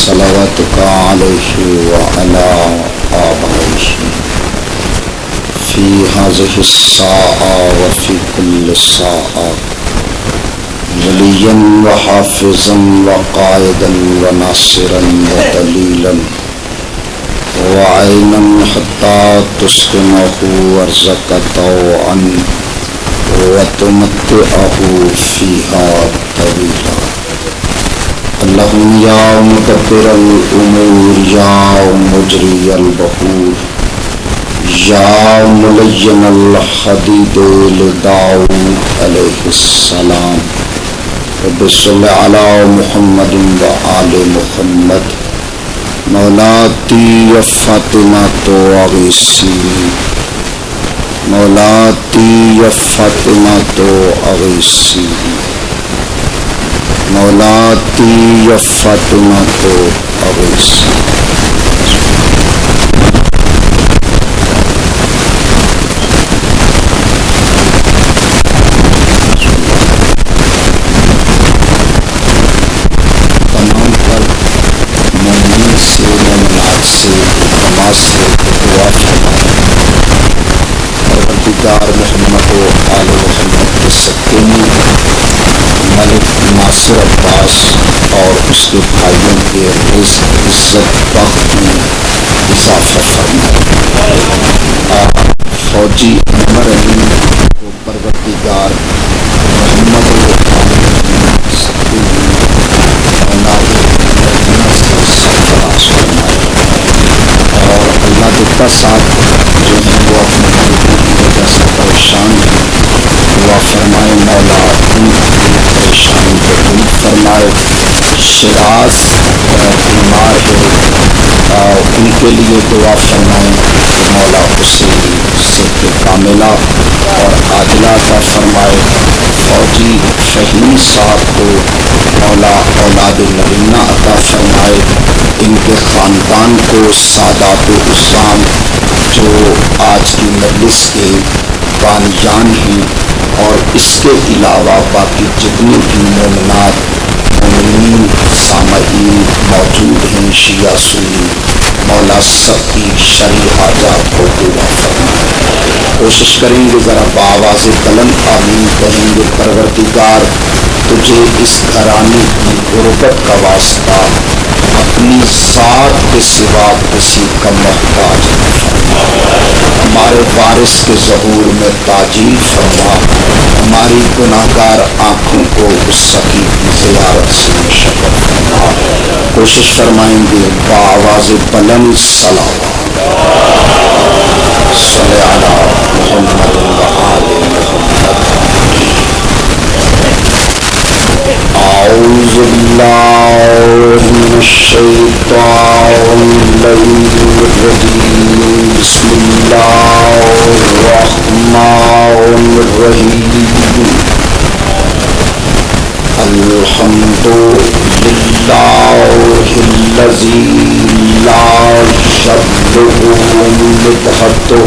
صلواتك عليه وعلى آبائه في هذه الساعة وفي كل ساعة وليا وحافظا وقائدا وناصرا ودليلا وعينا حتى تسكنه أرزك طوعا وتمتعه فيها طويلا. اللهم يا مدبر الأمور يا مجري البحور يا ملين الحديد لداود عليه السلام رب صل على محمد وآل محمد. مولاتی فاطمہ اغیثی مولاتی فاطمہ اغیثی مولاتی فاطمہ اغیثی. پروردگار محمد و آل محمد کے صدقے ملک ناصر عباس اور اس کے بھائیوں کے رزق عزت بخت میں اضافہ فرمائے. فوجی انور علی کو پروردگار محمد و آل محمد کے صدقے اور اللہ دیتا صاحب جو ہے وہ اپنے وجہ سے پریشان ہیں. دعا فرمائے مولا ان پریشانی کو دور فرمائے. شراز بیمار ہے ان کے لیے دعا فرمائے مولا اسے صحت کاملہ اور عاجلہ عطا فرمائے. فوجی فہیم صاحب کو مولا اولاد نبینہ عطا فرمائے. ان کے خاندان کو سادات اسلام جو آج کی مجلس کے بانیان ہیں اور اس کے علاوہ باقی جتنے بھی مومنات مومنین سامعین موجود ہیں شیعہ سنی مولا سب کی شرعی حاجات کو پورا فرمائے. کوشش کریں گے ذرا بآواز بلند آمین کہیں گے. پروردگار تجھے اس گھرانے کی غربت کا واسطہ اپنی ذات کے سوا کسی کا محتاج فرما. ہمارے وارث کے ظہور میں تاجیل فرما. ہماری گناہگار آنکھوں کو اس سخی کی زیارت سے مشرف فرما. کوشش فرمائیں گے بآواز بلند صلوات صلی علی محمد و آل محمد. اعوذ باللہ من الشیطان الرجیم. بسم اللہ الرحمن الرحیم. الحمد للہ الذی لا یبلغ مدحتہ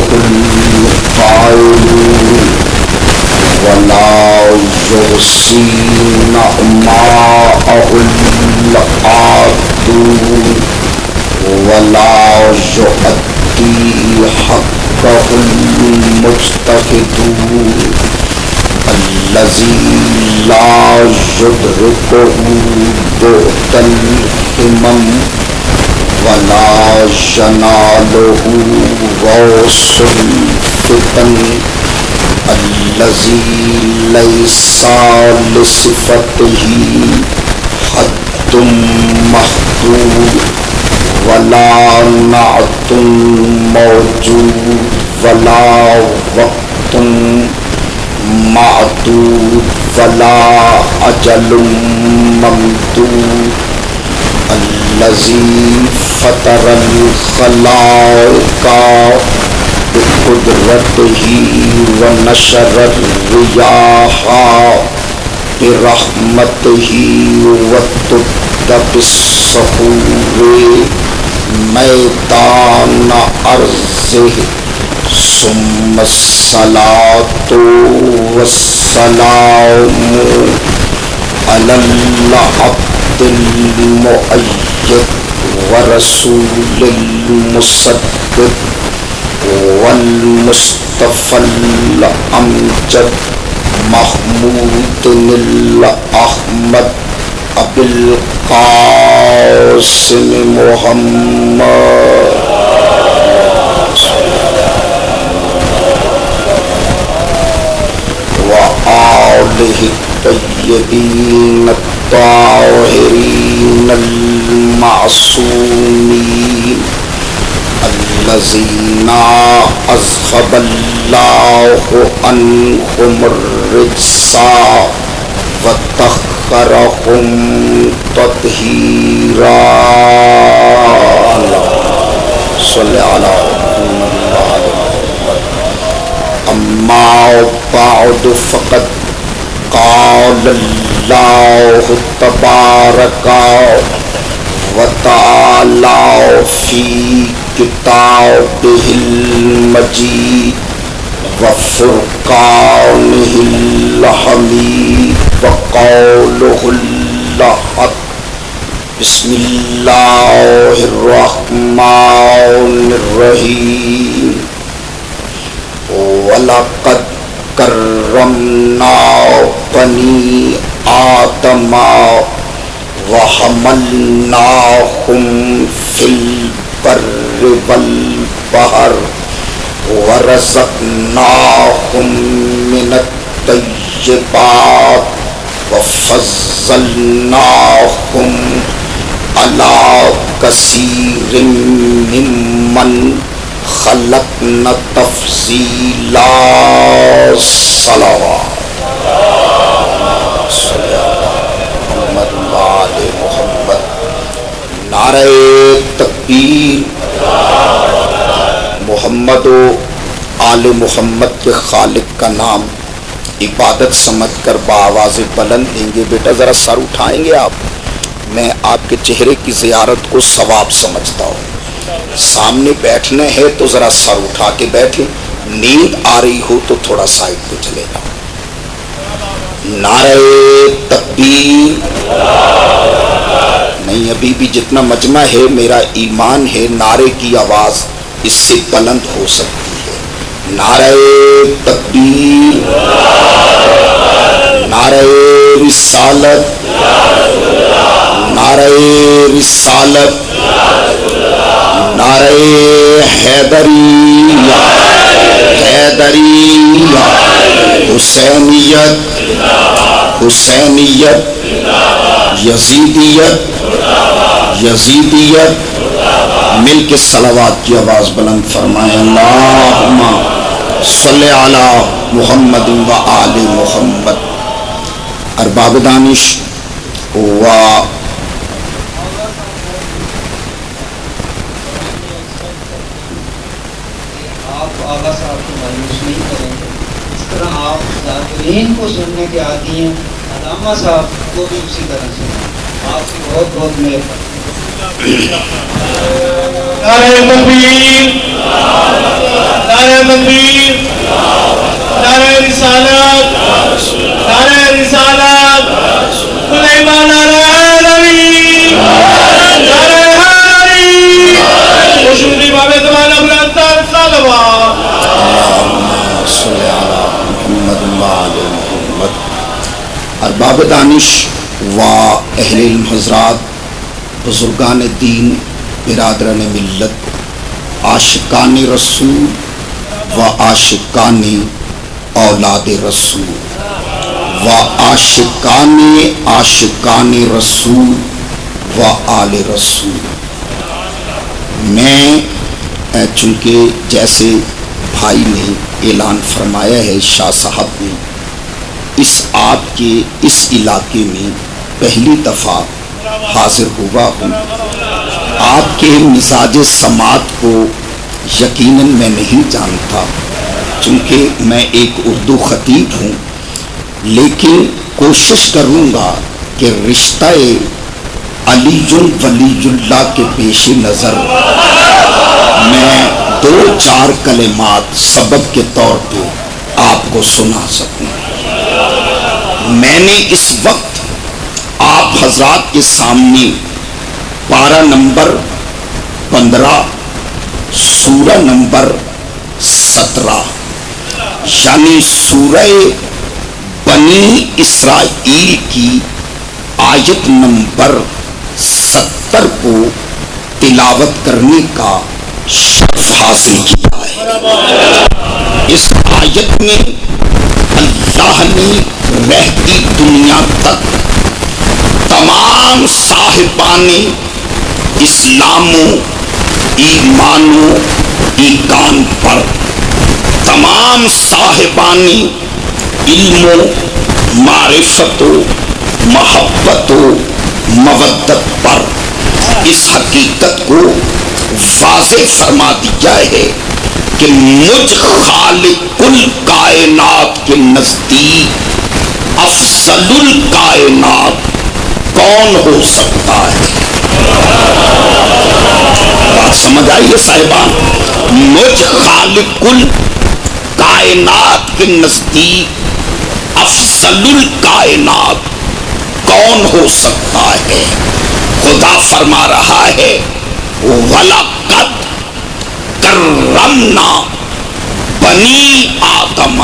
القائل ولا یحصی نعماءہ العاد ولا یؤدی حقہ المجتہد الذی لا یدرکہ بعد الہمم ولا ینالہ غوث الفتن الذی لیس لصفتہ حد محدود ولا نعت موجود ولا وقت معدود ولا اجل ممدود الذی فطر الخلائق بقدرتہ ونشر الریاح برحمتہ وتد بالصخور میدان ارضہ ثم الصلاة والسلام علی العبد المؤید ورسول المصدق والمصطفى الأمجد محمود الأحمد أبي القاسم محمد وآله الطيبين الطاهرين المعصومين الذين أذهب الله عنهم الرجس وطهرهم تطهيرا. صل على محمد. أما بعد فقد قال الله تبارك وتعالى في كتابه المجيد وفرقانه الحميد وقوله الحق. بسم الله الرحمن الرحيم. وَلَقَدْ كَرَّمْنَا بَنِي آدَمَ وَحَمَلْنَاهُمْ فِي الْبَرِّ وَالْبَحْرِ وَرَزَقْنَاهُمْ مِنَ الطَّيِّبَاتِ وَفَضَّلْنَاهُمْ عَلَى كَثِيرٍ مِّمَّنْ خلقنا تفصیلا. صلوات محمد آل محمد. نعرہ تکبیر. محمد و آل محمد کے خالق کا نام عبادت سمجھ کر بآواز بلند دیں گے. بیٹا ذرا سر اٹھائیں گے آپ. میں آپ کے چہرے کی زیارت کو ثواب سمجھتا ہوں. سامنے بیٹھنا ہے تو ذرا سر اٹھا کے بیٹھیں. نیند آ رہی ہو تو تھوڑا سائڈ پہ چلے جاؤ. نعرہ تکبیر. نہیں ابھی بھی جتنا مجمع ہے میرا ایمان ہے نعرے کی آواز اس سے بلند ہو سکتی ہے. نعرہ تکبیر. نعرہ رسالت. نعرہ رسالت. نعرہ حیدریہ. حیدریہ. حسینیت. حسینیت. یزیدیت. یزیدیت. مل کے صلوات کی آواز بلند فرمائیں. اللہم صلی علی محمد و آل محمد. ارباب دانش و ذاکرین کو سننے کے عادی ہیں. علامہ صاحب کو بھی اسی طرح سے آپ کی بہت بہت مہربانی. نعرہ تکبیر. نعرہ تکبیر. نعرہ رسالت. نعرہ رسالت. سلیمان نعرہ حیدری. نعرہ حیدری. خوشنودی باب زمانہ بلندتر صلوات. صلی علی محمد و آل محمد. ارباب دانش و اہل علم حضرات، بزرگان دین، برادران ملت، عاشقان رسول و عاشقان اولاد رسول و عاشقان رسول و آل رسول. میں چونکہ جیسے بھائی نے اعلان فرمایا ہے، شاہ صاحب نے، اس آپ کے اس علاقے میں پہلی دفعہ حاضر ہوا ہوں. آپ کے مزاج سماعت کو یقیناً میں نہیں جانتا چونکہ میں ایک اردو خطیب ہوں، لیکن کوشش کروں گا کہ رشتہ علی ولی اللہ کے پیش نظر میں 2-4 کلمات سبب کے طور پہ آپ کو سنا سکوں. میں نے اس وقت آپ حضرات کے سامنے پارہ نمبر 15 سورہ نمبر 17 یعنی سورہ بنی اسرائیل کی آیت نمبر 70 کو تلاوت کرنے کا شرف حاصل کیا ہے۔ اس آیت میں اللہ نے رہتی دنیا تک تمام صاحبان اسلام و ایمان و ایقان پر، تمام صاحبان علم و معرفت و محبت و مودت پر اس حقیقت کو واضح فرما دیا ہے کہ مجھ خالق الکائنات کے نزدیک افضل الکائنات کون ہو سکتا ہے؟ بات سمجھ آئیے صاحبان، مجھ خالق الکائنات کے نزدیک افضل الکائنات کون ہو سکتا ہے؟ خدا فرما رہا ہے وَلَقَدْ کَرَّمْنَا بَنِی آدَمَ۔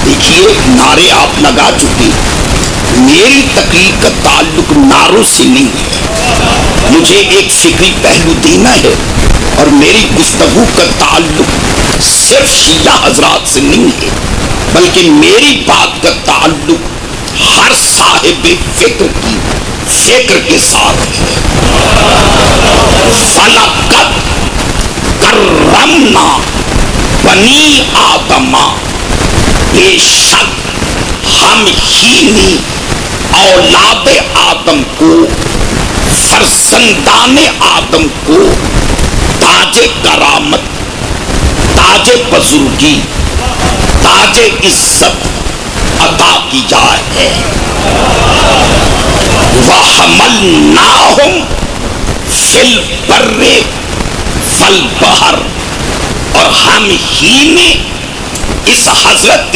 دیکھیے نعرے آپ لگا چکے، میری تقریر کا تعلق نعروں سے نہیں ہے، مجھے ایک فکری پہلو دینا ہے، اور میری گفتگو کا تعلق صرف شیعہ حضرات سے نہیں ہے، بلکہ میری بات کا تعلق ہر صاحب فکر کی فکر کے ساتھ ہے۔ فَلَقَدْ کَرَّمْنَا بَنِی آدَمَ، بے شک ہم ہی نے اولاد آدم کو، فرزندان آدم کو تاج کرامت، تاج بزرگی، تاج عزت عطا کیا ہے۔ وَحَمَلْنَاهُمْ فِي الْبَرِّ وَالْبَحْرِ، اور ہم ہی نے اس حضرت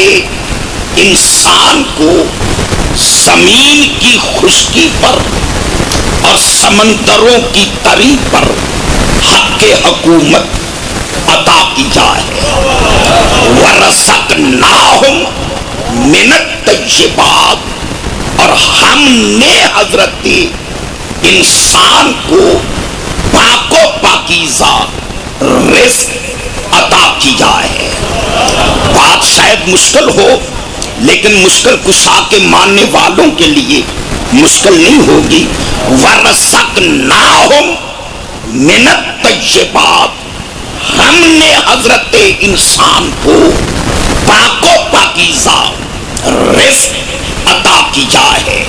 انسان کو زمین کی خشکی پر اور سمندروں کی تری پر حق حکومت عطا کیا ہے۔ وَرَزَقْنَاهُمْ مِنَ الطَّیِّبَاتِ، اور ہم نے حضرت انسان کو پاک و پاکیزہ رزق عطا کیا ہے۔ بات شاید مشکل ہو، لیکن مشکل کشا کے ماننے والوں کے لیے مشکل نہیں ہوگی۔ وَرَزَقْنَاهُمْ مِنَ الطَّیِّبَاتِ، ہم نے حضرت انسان کو پاک و پاکیزہ رزق عطا کیا ہے،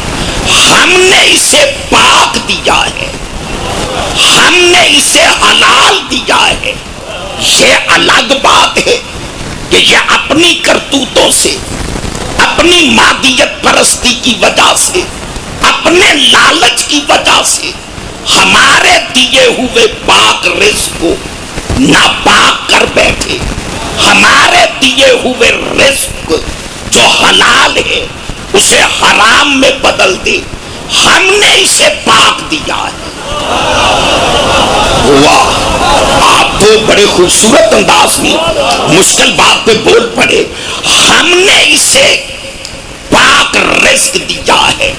ہم نے اسے پاک دیا ہے، ہم نے اسے حلال دیا ہے۔ یہ الگ بات ہے کہ یہ اپنی کرتوتوں سے، اپنی مادیت پرستی کی وجہ سے، اپنے لالچ کی وجہ سے ہمارے دیے ہوئے پاک رزق کو ناپاک کر بیٹھے، ہمارے دیے ہوئے رزق جو حلال ہے اسے حرام میں بدل دے۔ ہم نے اسے پاک دیا ہے۔ واہ، آپ تو بڑے خوبصورت انداز میں مشکل بات پہ بول پڑے۔ ہم نے اسے پاک رزق دیا ہے۔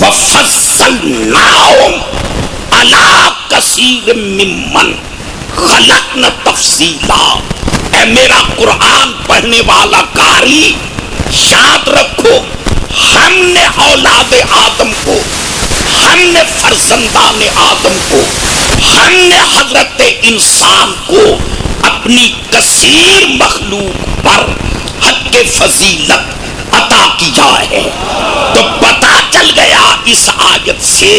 وَفَضَّلْنَاهُمْ عَلَىٰ كَثِيرٍ مِّمَّنْ خَلَقْنَا تَفْضِيلًا۔ اے میرا قرآن پڑھنے والا قاری، یاد رکھو، ہم نے اولاد آدم کو، ہم نے فرزندان آدم کو، ہم نے حضرت انسان کو اپنی کثیر مخلوق پر حق فضیلت عطا کیا ہے۔ تو پتہ چل گیا اس آیت سے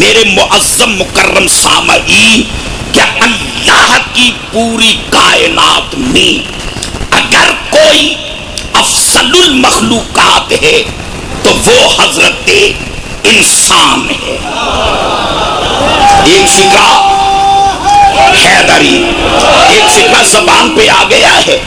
میرے معظم مکرم سامعین کہ اللہ کی پوری کائنات میں اگر کوئی افضل المخلوقات ہے تو وہ حضرت انسان ہے۔ ایک فکرہ حیدری، ایک فکرہ زبان پہ آ گیا ہے،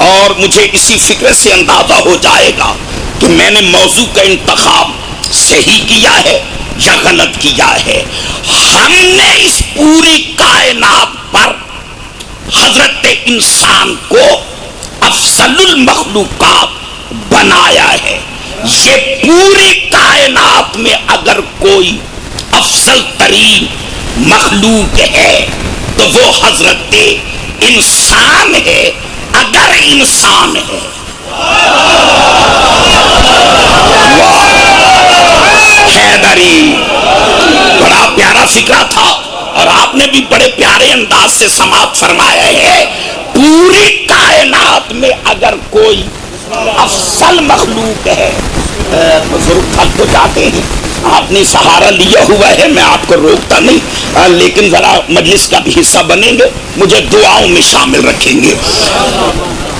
اور مجھے اسی فکرے سے اندازہ ہو جائے گا کہ میں نے موضوع کا انتخاب صحیح کیا ہے یا غلط کیا ہے. ہم نے اس پوری کائنات پر حضرت انسان کو افضل المخلوقات بنایا ہے. یہ پوری کائنات میں اگر کوئی افضل ترین مخلوق ہے تو وہ حضرت انسان ہے، اگر انسان ہے. حیدری بڑا پیارا فکرہ تھا اور آپ نے بھی بڑے پیارے انداز سے سماعت فرمایا ہے. پوری کائنات میں اگر کوئی افضل مخلوق ہے، بزرگ تھک تو جاتے ہیں، آپ نے سہارا لیا ہوا ہے، میں آپ کو روکتا نہیں، لیکن ذرا مجلس کا بھی حصہ بنیں گے، مجھے دعاؤں میں شامل رکھیں گے.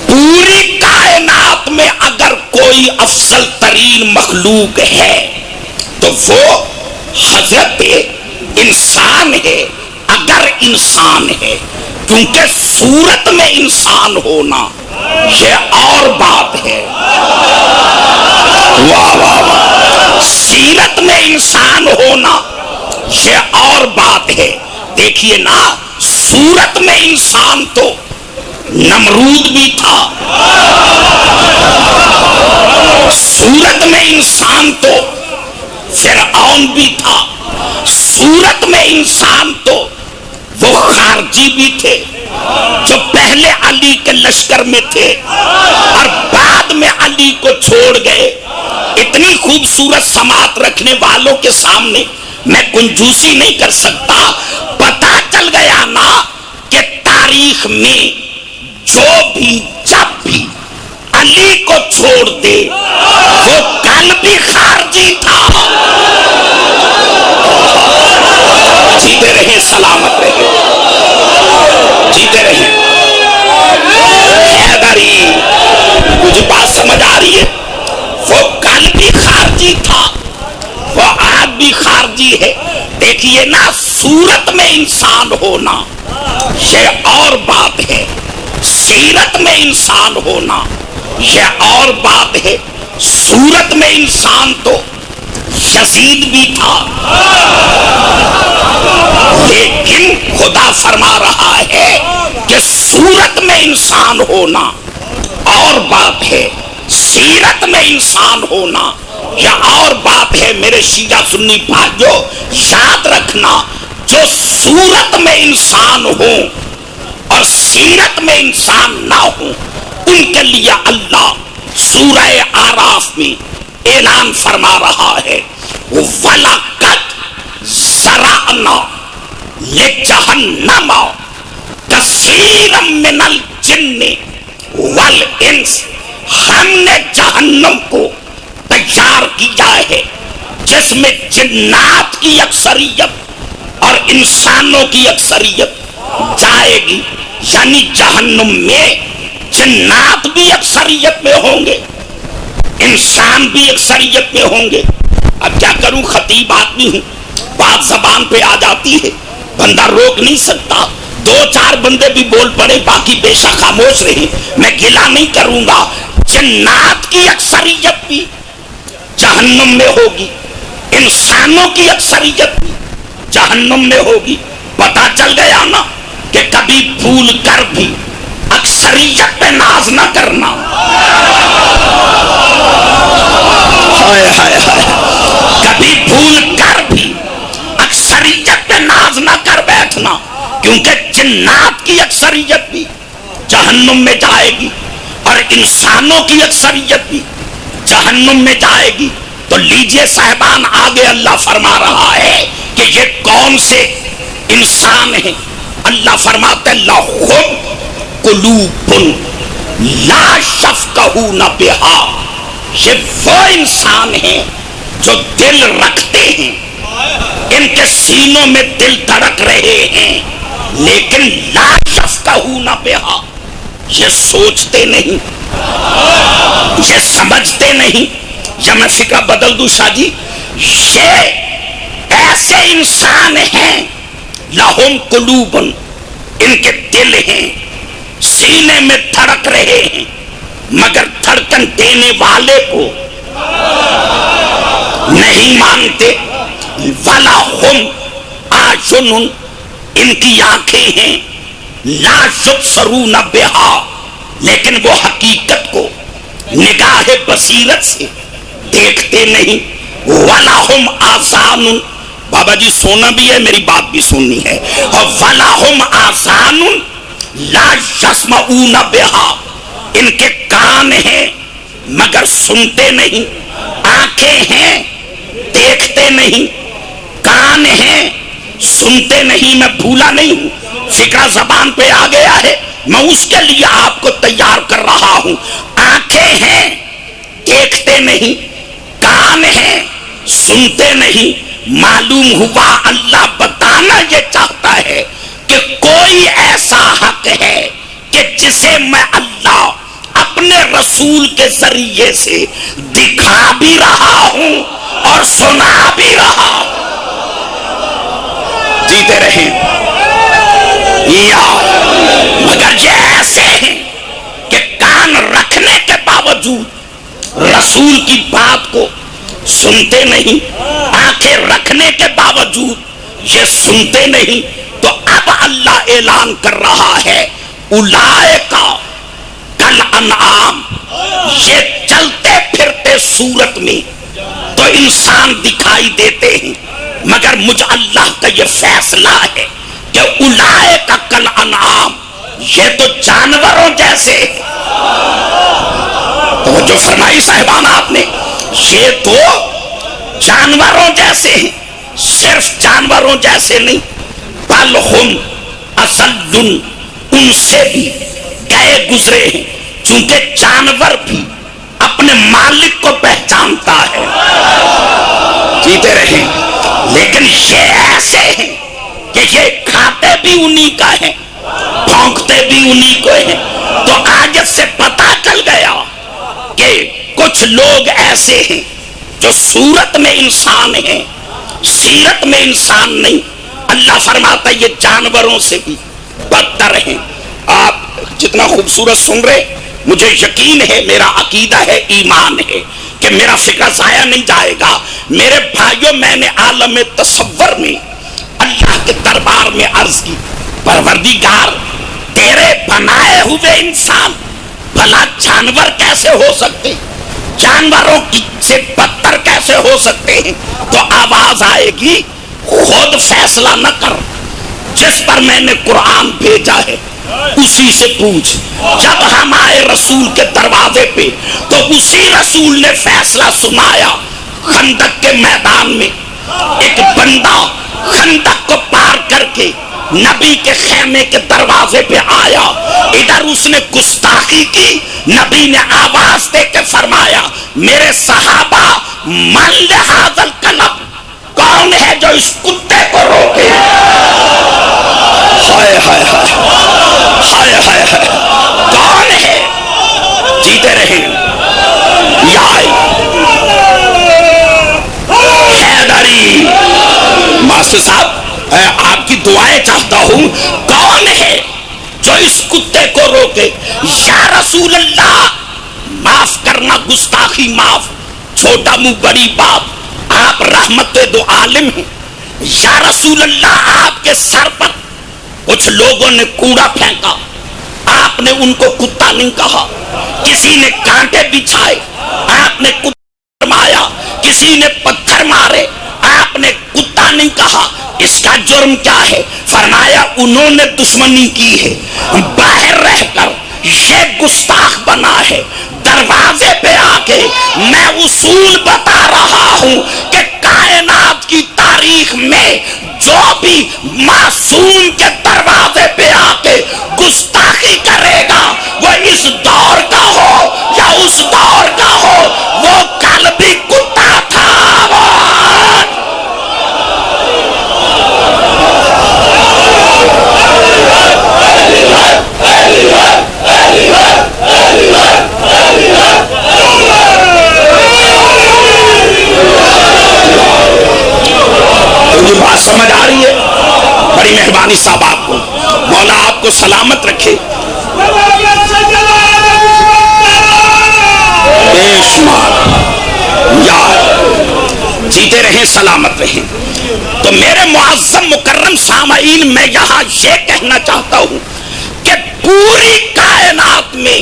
پوری کائنات میں اگر کوئی افضل ترین مخلوق ہے تو وہ حضرت انسان ہے، اگر انسان ہے. کیونکہ صورت میں انسان ہونا یہ اور بات ہے. واہ واہ واہ. سیرت میں انسان ہونا یہ اور بات ہے. دیکھیے نا، صورت میں انسان تو نمرود بھی تھا، صورت میں انسان تو فرعون بھی تھا، صورت میں انسان تو وہ خارجی بھی تھے جو پہلے علی کے لشکر میں تھے اور بعد میں علی کو چھوڑ گئے. اتنی خوبصورت سماعت رکھنے والوں کے سامنے میں کنجوسی نہیں کر سکتا. پتا چل گیا نا کہ تاریخ میں جو بھی جب بھی علی کو چھوڑ دے وہ کل بھی خارجی تھا. جیتے رہے، سلامت رہے، جیتے رہے. حیدری، مجھے بات سمجھ آ رہی ہے؟ وہ کل بھی خارجی تھا، وہ آج بھی خارجی ہے. دیکھیے نا، صورت میں انسان ہونا یہ اور بات ہے، سیرت میں انسان ہونا یہ اور بات ہے. صورت میں انسان تو یزید بھی تھا، لیکن خدا فرما رہا ہے کہ صورت میں انسان ہونا اور بات ہے، سیرت میں انسان ہونا یہ اور بات ہے. میرے شیعہ سنی بھائیو، یاد رکھنا، جو صورت میں انسان ہوں اور سیرت میں انسان نہ ہوں، ان کے لیے اللہ سورہ آراف میں اعلان فرما رہا ہے، وَلَقَدْ زَرَعْنَا لِجَهَنَّمَ كَثِيرًا مِنَ الْجِنِّ وَالْإِنسِ. ہم نے جہنم کو تیار کیا ہے جس میں جنات کی اکثریت اور انسانوں کی اکثریت جائے گی. یعنی جہنم میں جنات بھی اکثریت میں ہوں گے، انسان بھی اکثریت میں ہوں گے. اب کیا کروں، خطیب آدمی ہوں، بات زبان پہ آ جاتی ہے، بندہ روک نہیں سکتا. دو چار بندے بھی بول پڑے، باقی بے شک خاموش رہے، میں گلا نہیں کروں گا. جنات کی اکثریت بھی جہنم میں ہوگی، انسانوں کی اکثریت بھی جہنم میں ہوگی. پتا چل گیا نا کہ کبھی بھول کر بھی اکثریت پہ ناز نہ کرنا. ہائے ہائے ہائے. کبھی بھول کر بھی اکثریت پہ ناز نہ کر بیٹھنا، کیونکہ جنات کی اکثریت بھی جہنم میں جائے گی اور انسانوں کی اکثریت بھی جہنم میں جائے گی. تو لیجئے صاحبان، آگے اللہ فرما رہا ہے کہ یہ کون سے انسان ہیں. اللہ فرماتے لَهُمْ قُلُوبٌ لَا يَفْقَهُونَ بِهَا. یہ وہ انسان ہیں جو دل رکھتے ہیں، ان کے سینوں میں دل دھڑک رہے ہیں، لیکن لا يفقهون بها، یہ سوچتے نہیں، یہ سمجھتے نہیں. یا میں فکر بدل دوں شاہ جی، یہ ایسے انسان ہیں لہم قلوب، ان کے دل ہیں، سینے میں دھڑک رہے ہیں، مگر دھڑکن دینے والے کو نہیں مانتے. وَلَهُمْ أَعْيُنٌ ان کی آنکھیں ہیں لا يبصرون بها لیکن وہ حقیقت کو نگاہ بصیرت سے دیکھتے نہیں. وَلَهُمْ آذان بابا جی سونا بھی ہے میری بات بھی سننی ہے. اور وَلَهُمْ آذان لا يسمعون بها ان کے کان ہیں مگر سنتے نہیں, آنکھیں ہیں دیکھتے نہیں, کان ہیں سنتے نہیں. میں بھولا نہیں ہوں, فکرہ زبان پہ آ گیا ہے, میں اس کے لیے آپ کو تیار کر رہا ہوں. آنکھیں ہیں دیکھتے نہیں, کان ہیں سنتے نہیں. معلوم ہوا اللہ بتانا یہ چاہتا ہے کہ کوئی ایسا حق ہے کہ جسے میں اللہ اپنے رسول کے ذریعے سے دکھا بھی رہا ہوں اور سنا بھی رہا ہوں. جیتے رہیں یا مگر یہ ایسے ہیں کہ کان رکھنے کے باوجود رسول کی بات کو سنتے نہیں, آنکھیں رکھنے کے باوجود یہ سنتے نہیں. تو اب اللہ اعلان کر رہا ہے اولئک کل انعام, یہ چلتے پھرتے صورت میں تو انسان دکھائی دیتے ہیں مگر مجھ اللہ کا یہ فیصلہ ہے کہ اولئک کل انعام یہ تو جانوروں جیسے ہیں. تو جو فرمائی صاحبان آپ نے, یہ تو جانوروں جیسے ہیں. صرف جانوروں جیسے نہیں, بل ہم اضل ان سے بھی گئے گزرے ہیں. چونکہ جانور بھی اپنے مالک کو پہچانتا ہے. جیتے رہیں لیکن یہ ایسے ہیں کہ یہ کھاتے بھی انہی کا ہے, بھونکتے بھی انہی کو ہیں. تو آج سے پتا چل گیا کہ کچھ لوگ ایسے ہیں جو صورت میں انسان ہیں, سیرت میں انسان نہیں. اللہ فرماتا ہے یہ جانوروں سے بھی بدتر ہیں. آپ جتنا خوبصورت سن رہے, مجھے یقین ہے, میرا عقیدہ ہے, ایمان ہے کہ میرا فکر ضائع نہیں جائے گا. میرے بھائیوں, میں نے عالم تصور میں اللہ کے دربار میں عرض کی, پروردگار تیرے بنائے ہوئے انسان بھلا جانور کیسے ہو سکتے, جانوروں سے بدتر کیسے ہو سکتے ہیں؟ تو آواز آئے گی خود فیصلہ نہ کر, جس پر میں نے قرآن بھیجا ہے اسی سے پوچھ. جب ہم آئے رسول کے دروازے پہ تو اسی رسول نے فیصلہ سنایا. خندق کے میدان میں ایک بندہ خندق کو پار کر کے نبی کے خیمے کے دروازے پہ آیا, ادھر اس نے گستاخی کی. نبی نے آواز دے کے فرمایا میرے صحابہ من لہذا الکلب, کون ہے جو اس کتے کو روکے؟ ہائے ہائے ہائے ہائے ہائے ہائے, کون ہے؟ جیتے رہیں یا حیدری ماسٹر صاحب, آپ کی دعائیں چاہتا ہوں, کون ہے جو اس کتے کو روکے؟ یا رسول اللہ معاف کرنا, گستاخی معاف, چھوٹا منہ بڑی بات, آپ رحمت دو عالم ہیں. یا رسول اللہ آپ کے سر پر کچھ لوگوں نے کوڑا پھینکا, آپ نے ان کو کتا نہیں کہا. کسی نے کانٹے بچھائے, آپ نے کتا مارا. کسی نے پتھر مارے, آپ نے کتا نہیں کہا. اس کا جرم کیا ہے؟ فرمایا انہوں نے دشمنی کی ہے, باہر رہ کر یہ گستاخ بنا ہے. دروازے پہ آ کے میں اصول بتا رہا ہوں کہ کائنات کی تاریخ میں جو بھی معصوم کے دروازے پہ آ کے گستاخی کرے گا, وہ اس دور کا ہو یا اس دور کا ہو, وہ کل بھی کتا تھا. بات سمجھ آ رہی ہے؟ بڑی مہربانی صاحب, آپ کو مولا آپ کو سلامت رکھے. بے شمار یار, جیتے رہیں, سلامت رہیں. تو میرے معظم مکرم سامعین میں یہاں یہ کہنا چاہتا ہوں کہ پوری کائنات میں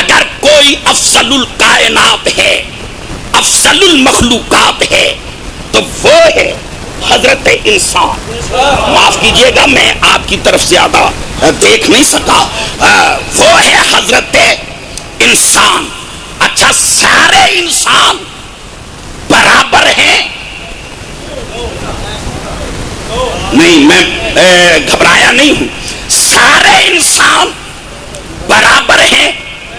اگر کوئی افضل الکائنات ہے، افضل المخلوقات ہے، تو وہ ہے حضرت انسان۔ معاف کیجئے گا میں آپ کی طرف زیادہ دیکھ نہیں سکا، وہ ہے حضرت انسان۔ اچھا، سارے انسان برابر ہیں؟ نہیں، میں گھبرایا نہیں ہوں۔ سارے انسان برابر ہیں؟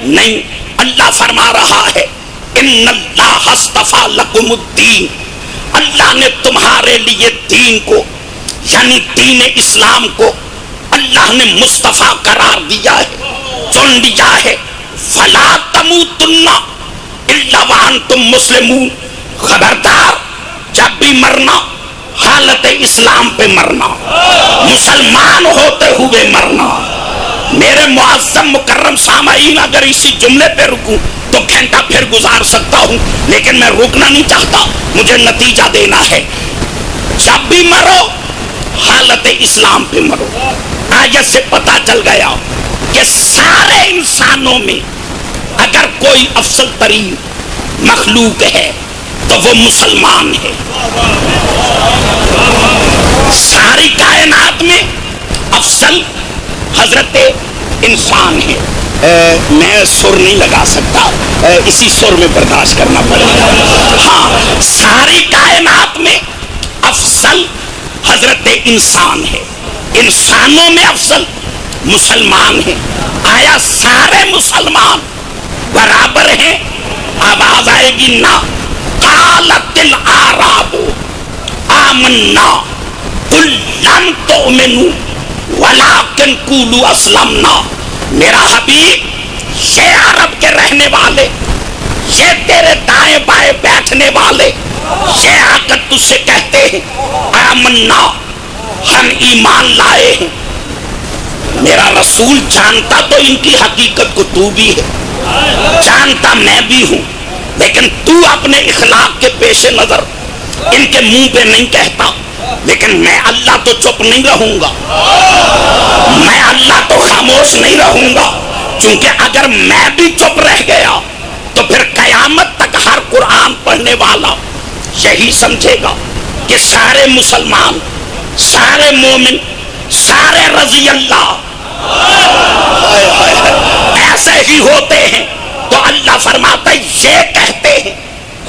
نہیں۔ اللہ فرما رہا ہے ان اللہ اصطفیٰ لکم الدین، اللہ نے تمہارے لیے دین کو یعنی دین اسلام کو اللہ نے مصطفیٰ قرار دیا ہے، چن لیا ہے۔ فلا تموتن الا وانتم مسلمون، خبردار جب بھی مرنا حالت اسلام پہ مرنا، مسلمان ہوتے ہوئے مرنا۔ میرے معظم مکرم سامعین، اگر اسی جملے پہ رکوں تو گھنٹہ پھر گزار سکتا ہوں، لیکن میں رکنا نہیں چاہتا، مجھے نتیجہ دینا ہے۔ جب بھی مرو حالت اسلام پہ مرو۔ آیت سے پتہ چل گیا کہ سارے انسانوں میں اگر کوئی افضل ترین مخلوق ہے تو وہ مسلمان ہے۔ ساری کائنات میں افضل حضرت انسان ہے۔ میں سر نہیں لگا سکتا، اسی سر میں برداشت کرنا پڑے گا۔ ہاں، ساری کائنات میں افضل حضرت انسان ہے، انسانوں میں افضل مسلمان ہے۔ آیا سارے مسلمان برابر ہیں؟ آواز آئے گی نا۔ قالت الاعراب آمنا قل لم تؤمنوا ولکن قولوا اسلمنا۔ میرا حبیب، یہ عرب کے رہنے والے، یہ تیرے دائیں بائیں بیٹھنے والے، یہ آ کر تجھ سے کہتے ہیں آمنا، ہم ایمان لائے ہیں۔ میرا رسول جانتا تو ان کی حقیقت کو تو بھی ہے، جانتا میں بھی ہوں، لیکن تو اپنے اخلاق کے پیش نظر ان کے منہ پہ نہیں کہتا۔ لیکن میں اللہ تو چپ نہیں رہوں گا، میں اللہ تو خاموش نہیں رہوں گا، چونکہ اگر میں بھی چپ رہ گیا تو پھر قیامت تک ہر قرآن پڑھنے والا یہی سمجھے گا کہ سارے مسلمان، سارے مومن، سارے رضی اللہ ایسے ہی ہوتے ہیں۔ تو اللہ فرماتا ہے یہ کہتے ہیں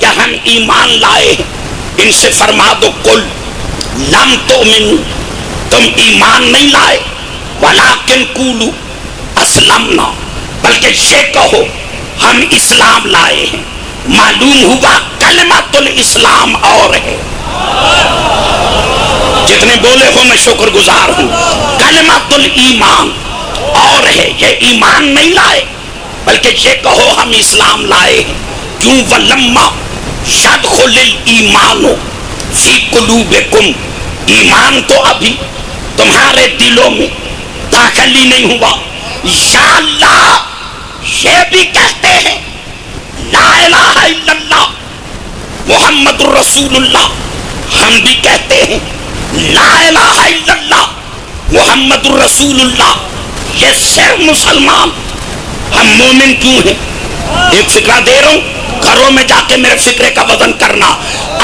کہ ہم ایمان لائے ہیں۔ ان سے فرما دو قل لم تؤمنوا، تم ایمان نہیں لائے، ولکن قولوا اسلمنا، بلکہ یہ کہو ہم اسلام لائے ہیں۔ معلوم ہوا کلمۃ الاسلام اور ہے۔ جتنے بولے ہو میں شکر گزار ہوں۔ کلمۃ الایمان اور ہے، یہ ایمان نہیں لائے بلکہ یہ کہو ہم اسلام لائے ہیں۔ کیوں؟ وَلَمَّا يَدْخُلِ الْإِيمَانُ فِي قُلُوبِكُمْ، ایمان تو ابھی تمہارے دلوں میں داخل ہی نہیں ہوا۔ یا اللہ، یہ بھی کہتے ہیں لا الہ الا اللہ محمد الرسول اللہ، ہم بھی کہتے ہیں لا الہ الا اللہ محمد الرسول اللہ، یہ صرف مسلمان، ہم مومن کیوں ہیں؟ ایک فکرہ دے رہا ہوں، گھروں میں جا کے میرے فکرے کا وزن کرنا۔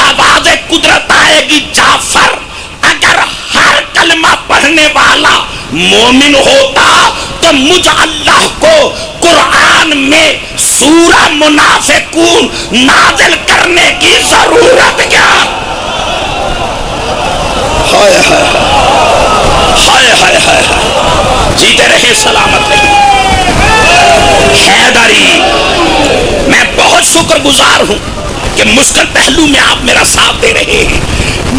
آواز قدرت آئے گی جعفر، اگر ہر کلمہ پڑھنے والا مومن ہوتا تو مجھ اللہ کو قرآن میں سورہ منافقون نازل کرنے کی ضرورت کیا؟ ہائے ہائے ہائے ہائے ہائے، جیتے رہے سلامت رہے۔ حیدری، میں بہت شکر گزار ہوں کہ مشکل پہلو میں آپ میرا ساتھ دے رہے ہیں۔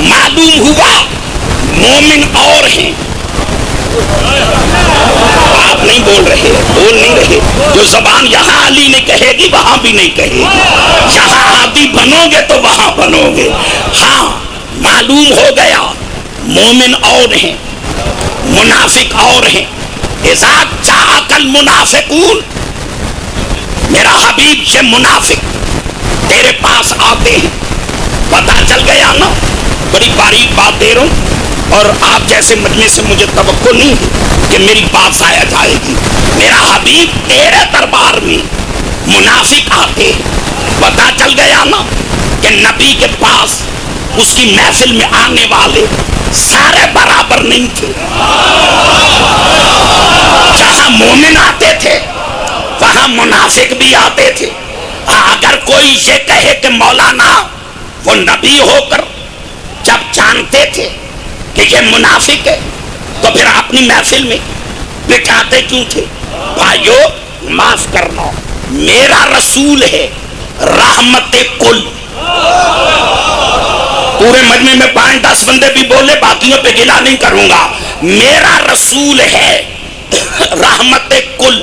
معلوم ہوا مومن اور ہیں، آپ نہیں بول رہے، بول نہیں رہے۔ جو زبان یہاں علی نہیں کہے گی وہاں بھی نہیں کہے گی، جہاں عادی بنو گے تو وہاں بنو گے۔ ہاں، معلوم ہو گیا مومن اور ہیں، منافق اور ہیں۔ اذا جاءک المنافقون، میرا حبیب یہ منافق تیرے پاس آتے ہیں، پتہ چل گیا نا؟ بڑی باریک بات دے رہا ہوں، اور آپ جیسے مجمع سے مجھے توقع نہیں ہے کہ میری بات ضائع جائے گی۔ میرا حبیب تیرے دربار میں منافق آتے، پتا چل گیا نا کہ نبی کے پاس اس کی محفل میں آنے والے سارے برابر نہیں تھے۔ جہاں مومن آتے تھے وہاں منافق بھی آتے تھے۔ اگر کوئی یہ کہے کہ مولانا وہ نبی ہو کر جب جانتے تھے کہ یہ منافق ہے تو پھر اپنی محفل میں بٹھاتے کیوں تھے؟ بھائیو معاف کرنا، میرا رسول ہے رحمت کل۔ پورے مجمع میں 5-10 بندے بھی بولے، باقیوں پہ گلا نہیں کروں گا۔ میرا رسول ہے رحمت کل۔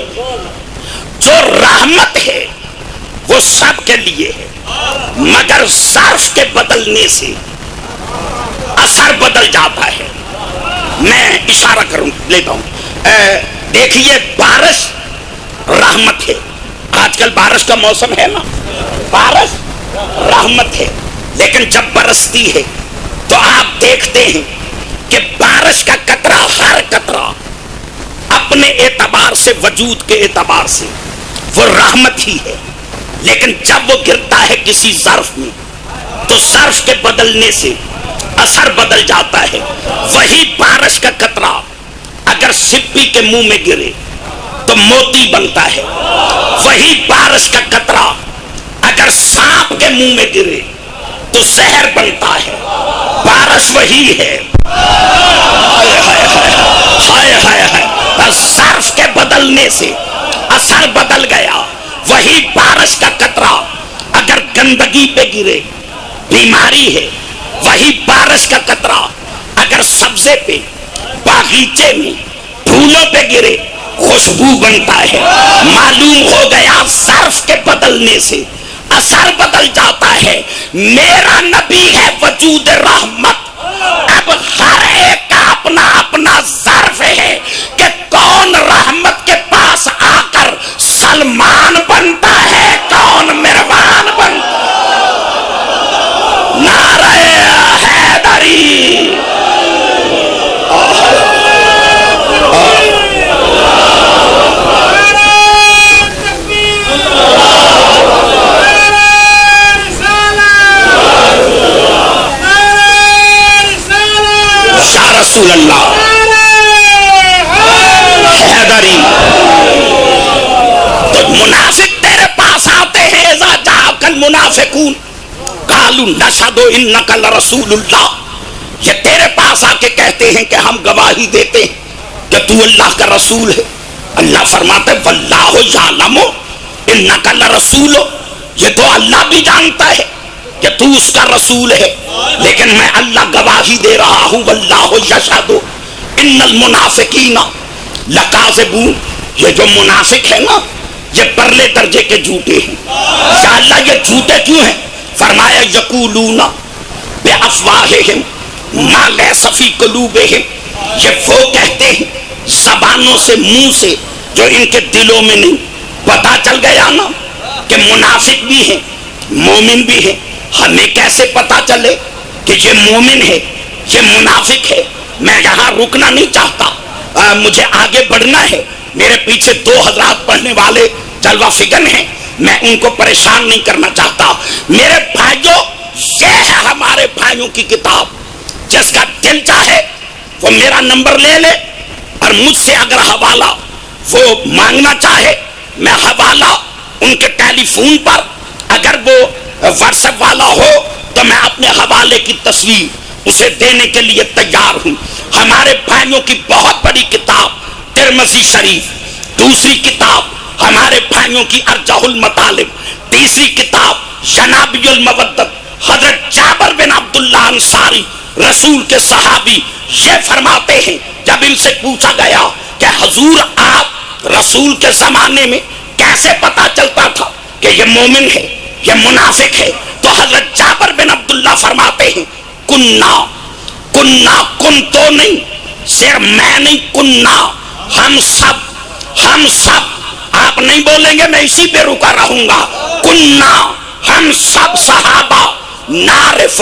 جو رحمت ہے وہ سب کے لیے ہے، مگر ظرف کے بدلنے سے اثر بدل جاتا ہے۔ میں اشارہ کروں لیتا ہوں، دیکھیے بارش رحمت ہے، آج کل بارش کا موسم ہے نا، بارش رحمت ہے، لیکن جب برستی ہے تو آپ دیکھتے ہیں کہ بارش کا قطرہ، ہر قطرہ اپنے اعتبار سے، وجود کے اعتبار سے وہ رحمت ہی ہے، لیکن جب وہ گرتا ہے کسی ظرف میں تو ظرف کے بدلنے سے اثر بدل جاتا ہے۔ وہی بارش کا قطرہ اگر سپی کے منہ میں گرے تو موتی بنتا ہے، وہی بارش کا قطرہ اگر سانپ کے منہ میں گرے تو زہر بنتا ہے۔ بارش وہی ہے، ظرف کے بدلنے سے اثر بدل گیا۔ وہی بارش کا قطرہ اگر گندگی پہ گرے بیماری ہے، وہی بارش کا قطرہ اگر سبزے پہ، باغیچے میں، پھولوں پہ گرے خوشبو بنتا ہے۔ معلوم ہو گیا ظرف کے بدلنے سے اثر بدل جاتا ہے۔ میرا نبی ہے وجود رحمت۔ اب ہر ایک کا اپنا اپنا ظرف ہے کہ کون رحمت کے پاس آ کر سلمان بنتا ہے، کون مہربان بنتا ہے۔ نعرہ حیدری، رسول اللہ حیدری۔ تو منافق تیرے پاس آتے ہیں، اذا جاءک المنافقون قالوا نشہد انک لرسول اللہ، یہ تیرے پاس آ کے کہتے ہیں کہ ہم گواہی دیتے ہیں کہ تو اللہ کا رسول ہے۔ اللہ فرماتے ہیں واللہ یعلم انک لرسول، یہ تو اللہ بھی جانتا ہے کہ تو اس کا رسول ہے، لیکن میں اللہ گواہی دے رہا ہوں واللہ یشہد ان المنافقین لکاذبون، یہ جو منافق ہے نا یہ پرلے درجے کے جھوٹے ہیں۔ یا اللہ یہ جھوٹے کیوں ہیں؟ فرمایا یقولون بافواہہم ما لیس فی قلوبہم، یہ وہ کہتے ہیں زبانوں سے، منہ سے، جو ان کے دلوں میں نہیں۔ پتا چل گیا نا کہ منافق بھی ہیں مومن بھی ہیں۔ ہمیں کیسے پتا چلے کہ یہ مومن ہے یہ منافق ہے؟ میں یہاں رکنا نہیں چاہتا، مجھے آگے بڑھنا ہے۔ میرے پیچھے 2 حضرات پڑھنے والے جلوہ فگن ہیں، میں ان کو پریشان نہیں کرنا چاہتا۔ میرے بھائیوں، یہ ہے ہمارے بھائیوں کی کتاب، جس کا دل چاہے وہ میرا نمبر لے لے، اور مجھ سے اگر حوالہ وہ مانگنا چاہے، میں حوالہ ان کے ٹیلی فون پر، اگر وہ واٹس ایپ والا ہو تو میں اپنے حوالے کی تصویر اسے دینے کے لیے تیار ہوں۔ ہمارے بھائیوں کی بہت بڑی کتاب ترمذی شریف، دوسری کتاب ہمارے بھائیوں کی ارجح المطالب، تیسری کتاب جنابی المودت، حضرت جابر بن عبداللہ انصاری رسول کے صحابی، یہ فرماتے ہیں جب ان سے پوچھا گیا کہ حضور آپ رسول کے زمانے میں کیسے پتا چلتا تھا کہ یہ مومن ہے یہ منافق ہے، تو حضرت جابر بن عبداللہ فرماتے ہیں کننا کن تو نہیں، صرف میں نہیں، کننا ہم سب، آپ نہیں بولیں گے میں اسی پہ رکا رہوں گا، کننا ہم سب صحابہ نعرف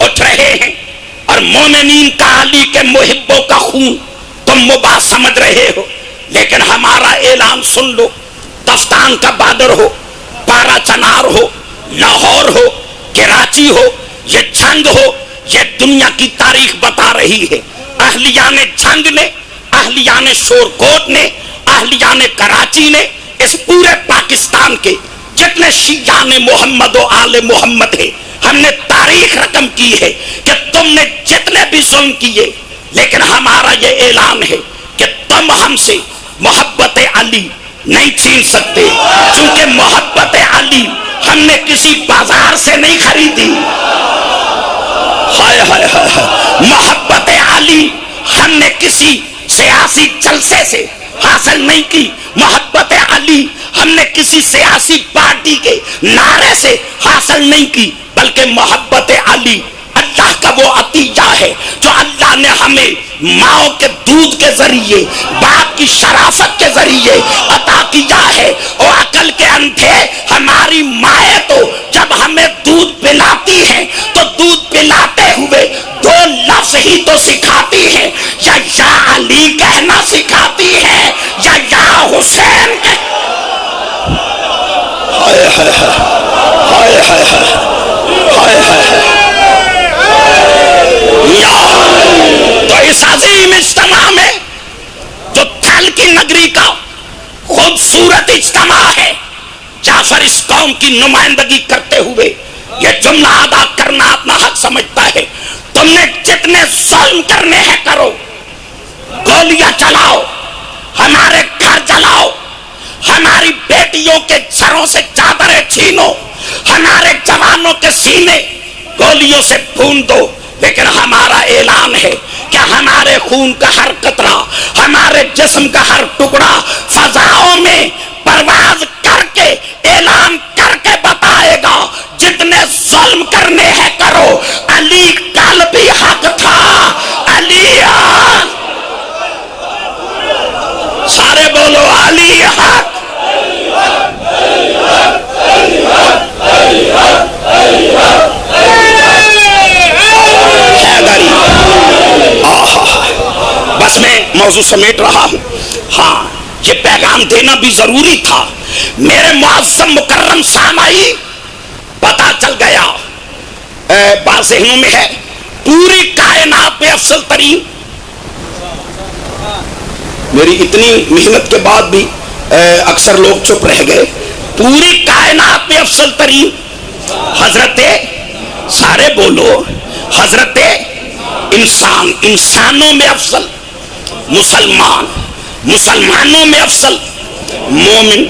اٹھ رہے ہیں اور مومنین کا علی کے محبوں کا خون تم مباح سمجھ رہے ہو، لیکن ہمارا اعلان سن لو، تفتان کا بادر ہو، پارا چنار ہو، لاہور ہو، کراچی ہو، یہ جنگ ہو، یہ دنیا کی تاریخ بتا رہی ہے، اہلیان جنگ نے، اہلیان شورکوٹ نے، اہلیان کراچی نے، اس پورے پاکستان کے جتنے شیعان محمد و آل محمد ہے، ہم نے تاریخ رقم کی ہے کہ تم نے جتنے بھی ظلم کیے، لیکن ہمارا یہ اعلان ہے کہ تم ہم سے محبت علی نہیں چھین سکتے، چونکہ محبت علی ہم نے کسی بازار سے نہیں خریدی، ہائے ہائے ہائے، محبت علی ہم نے کسی سیاسی جلسے سے حاصل نہیں کی، محبت علی ہم نے کسی سیاسی پارٹی کے نعرے سے حاصل نہیں کی، بلکہ محبت علی اللہ کا وہ عطیہ ہے جو اللہ نے ہمیں ماں کے دودھ کے ذریعے، باپ کی شرافت کے ذریعے عطا کیا ہے۔ اور عقل کے اندھے ہماری مائیں تو جب ہمیں دودھ پلاتی ہیں تو دودھ پلاتے ہوئے دو لفظ ہی تو سکھاتی ہیں، یا علی کہنا سکھاتی ہے یا حسین ہائے ہائے ہائے ہائے ہائے ہائے۔ تو اس عظیم اجتماع میں جو تل کی نگری کا خوبصورت اجتماع ہے، جعفر اس قوم کی نمائندگی کرتے ہوئے یہ جملہ ادا کرنا اپنا حق سمجھتا ہے، تم نے جتنے ظلم کرنے ہیں کرو، گولیاں چلاؤ، ہمارے گھر جلاؤ، ہماری بیٹیوں کے سروں سے چادریں چھینو، ہمارے جوانوں کے سینے گولیوں سے بھون دو، لیکن ہمارا اعلان ہے کہ ہمارے خون کا ہر قطرہ، ہمارے جسم کا ہر ٹکڑا فضاؤں میں پرواز کر کے اعلان کر کے بتائے گا، جتنے ظلم کرنے ہیں کرو، علی کل بھی حق تھا، علی حق، سارے بولو علی حق، بس میں موضوع سمیٹ رہا ہوں۔ ہاں، یہ پیغام دینا بھی ضروری تھا۔ میرے معظم مکرم سامعین، پتا چل گیا، بات ذہنوں میں ہے، پوری کائنات میں افضل ترین، میری اتنی محنت کے بعد بھی اکثر لوگ چپ رہ گئے، پوری کائنات میں افضل ترین حضرت، سارے بولو، حضرت انسان، انسانوں میں افضل مسلمان، مسلمانوں میں افضل مومن۔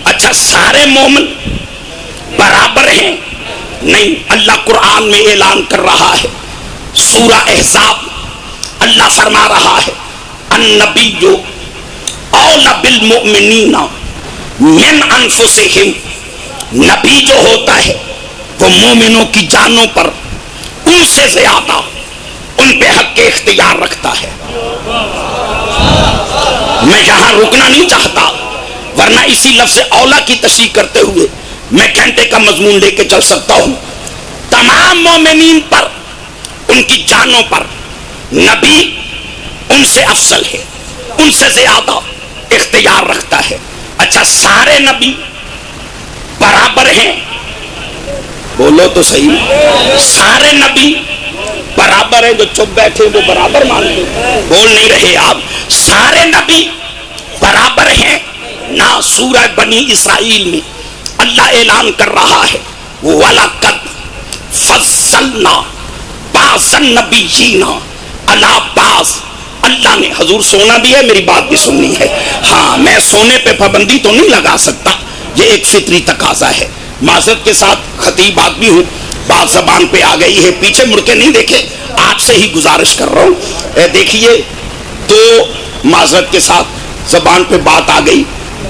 اچھا، سارے مومن برابر ہیں؟ نہیں، اللہ قرآن میں اعلان کر رہا ہے، سورہ احزاب، اللہ فرما رہا ہے، النبی اولی بالمؤمنین من انفسہم، نبی جو ہوتا ہے وہ مومنوں کی جانوں پر ان سے زیادہ ان پہ حق اختیار رکھتا ہے۔ میں یہاں رکنا نہیں چاہتا، ورنہ اسی لفظ اولا کی تشریح کرتے ہوئے میں گھنٹے کا مضمون لے کے چل سکتا ہوں۔ تمام مومنین پر، ان کی جانوں پر نبی ان سے افضل ہے، ان سے زیادہ اختیار رکھتا ہے۔ اچھا، سارے نبی برابر ہیں؟ بولو تو صحیح، سارے نبی برابر ہیں؟ جو چپ بیٹھے وہ برابر مانتے، بول نہیں رہے آپ، سارے نبی برابر ہیں نہ؟ سورہ بنی اسرائیل میں اللہ اعلان کر رہا ہے، وَلَقَدْ فَضَّلْنَا بَعْضَ النَّبِيِّينَ عَلَىٰ بَعْضٍ، اللہ نے، حضور سونا بھی ہے، میری بات بھی سننی ہے، ہاں میں سونے پہ پابندی تو نہیں لگا سکتا، یہ ایک فطری تقاضا ہے، معذرت کے ساتھ خطیب آدمی ہوں، بات زبان پہ آ گئی ہے، پیچھے مڑ کے نہیں دیکھے، آج سے ہی گزارش کر رہا ہوں، دیکھیے تو معذرت کے ساتھ زبان پہ بات آ گئی،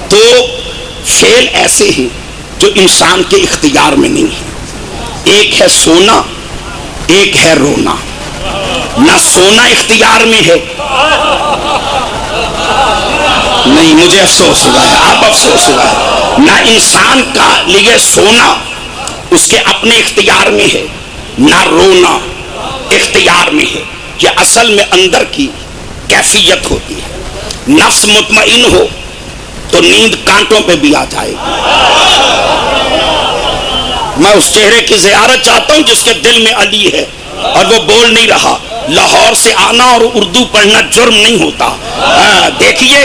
تو فعل ایسے ہیں جو انسان کے اختیار میں نہیں ہے، ایک ہے سونا، ایک ہے رونا، نہ سونا اختیار میں ہے، نہیں مجھے افسوس ہوا ہے، اب افسوس ہوا ہے، نہ انسان کا لیے سونا اس کے اپنے اختیار میں ہے، نہ رونا اختیار میں ہے. یہ اصل میں اندر کی کیفیت ہوتی ہے. نفس مطمئن ہو تو نیند کانٹوں پہ بھی آ جائے گی. میں اس چہرے کی زیارت چاہتا ہوں جس کے دل میں علی ہے اور وہ بول نہیں رہا. لاہور سے آنا اور اردو پڑھنا جرم نہیں ہوتا. دیکھیے